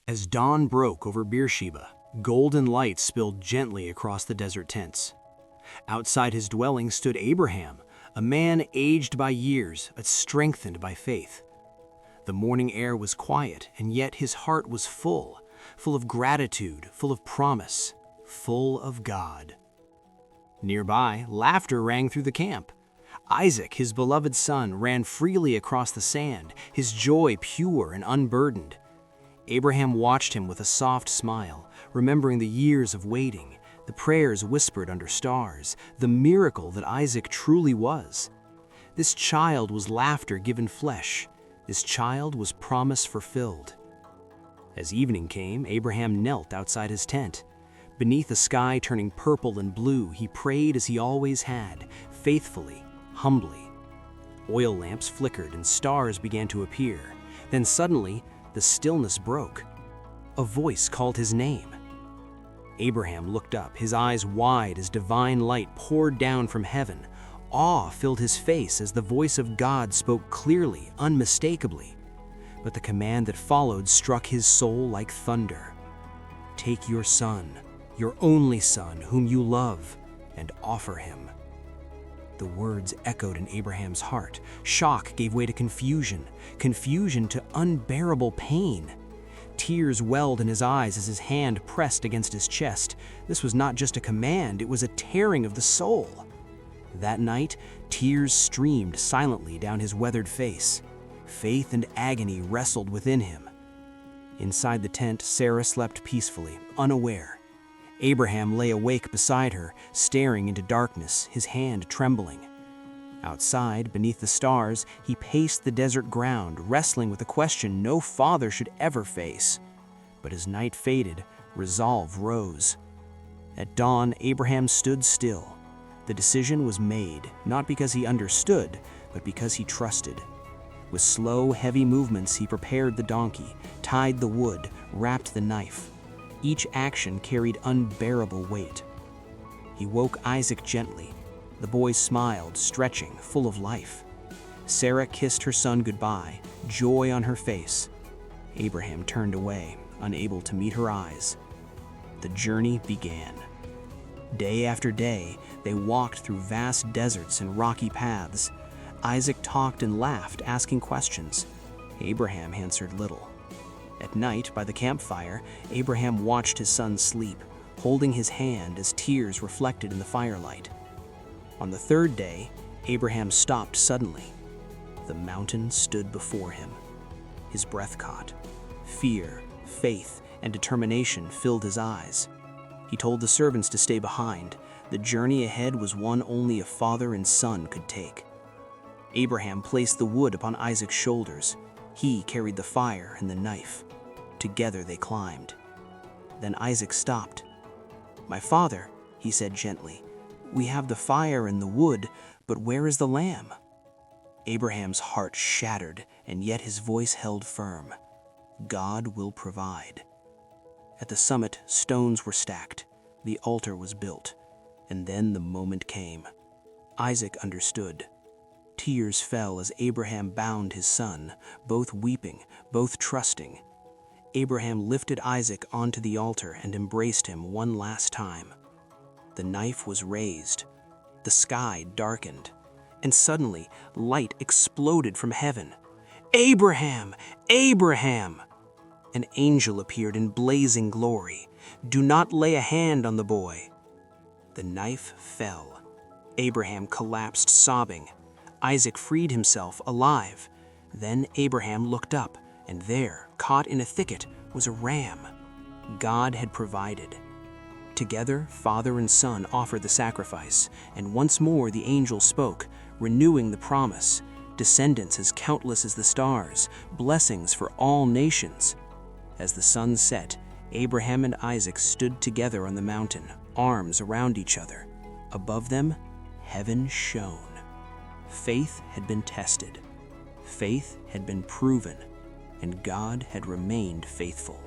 As dawn broke over Beersheba, golden light spilled gently across the desert tents. Outside his dwelling stood Abraham, a man aged by years but strengthened by faith. The morning air was quiet, and yet his heart was full of gratitude, full of promise, full of God. Nearby, laughter rang through the camp. Isaac, his beloved son, ran freely across the sand, his joy pure and unburdened. Abraham watched him with a soft smile, remembering the years of waiting, the prayers whispered under stars, the miracle that Isaac truly was. This child was laughter given flesh. This child was promise fulfilled. As evening came, Abraham knelt outside his tent. Beneath a sky turning purple and blue, he prayed as he always had, faithfully, humbly. Oil lamps flickered and stars began to appear. Then suddenly, the stillness broke. A voice called his name. Abraham looked up, his eyes wide as divine light poured down from heaven. Awe filled his face as the voice of God spoke clearly, unmistakably. But the command that followed struck his soul like thunder. Take your son, your only son, whom you love, and offer him. The words echoed in Abraham's heart. Shock gave way to confusion to unbearable pain. Tears welled in his eyes as his hand pressed against his chest. This was not just a command, it was a tearing of the soul. That night, tears streamed silently down his weathered face. Faith and agony wrestled within him. Inside the tent, Sarah slept peacefully, unaware. Abraham lay awake beside her, staring into darkness, his hand trembling. Outside, beneath the stars, he paced the desert ground, wrestling with a question no father should ever face. But as night faded, resolve rose. At dawn, Abraham stood still. The decision was made, not because he understood, but because he trusted. With slow, heavy movements, he prepared the donkey, tied the wood, wrapped the knife. Each action carried unbearable weight. He woke Isaac gently. The boy smiled, stretching, full of life. Sarah kissed her son goodbye, joy on her face. Abraham turned away, unable to meet her eyes. The journey began. Day after day, they walked through vast deserts and rocky paths. Isaac talked and laughed, asking questions. Abraham answered little. At night, by the campfire, Abraham watched his son sleep, holding his hand as tears reflected in the firelight. On the third day, Abraham stopped suddenly. The mountain stood before him. His breath caught. Fear, faith, and determination filled his eyes. He told the servants to stay behind. The journey ahead was one only a father and son could take. Abraham placed the wood upon Isaac's shoulders. He carried the fire and the knife. Together they climbed. Then Isaac stopped. "My father," he said gently, "we have the fire and the wood, but where is the lamb?" Abraham's heart shattered, and yet his voice held firm. God will provide. At the summit, stones were stacked. The altar was built. And then the moment came. Isaac understood. Tears fell as Abraham bound his son, both weeping, both trusting. Abraham lifted Isaac onto the altar and embraced him one last time. The knife was raised. The sky darkened. And suddenly, light exploded from heaven. "Abraham! Abraham!" An angel appeared in blazing glory. "Do not lay a hand on the boy." The knife fell. Abraham collapsed sobbing. Isaac freed himself alive. Then Abraham looked up, and there, caught in a thicket, was a ram. God had provided. Together, father and son offered the sacrifice, and once more the angel spoke, renewing the promise. Descendants as countless as the stars, blessings for all nations. As the sun set, Abraham and Isaac stood together on the mountain, arms around each other. Above them, heaven shone. Faith had been tested. Faith had been proven, and God had remained faithful.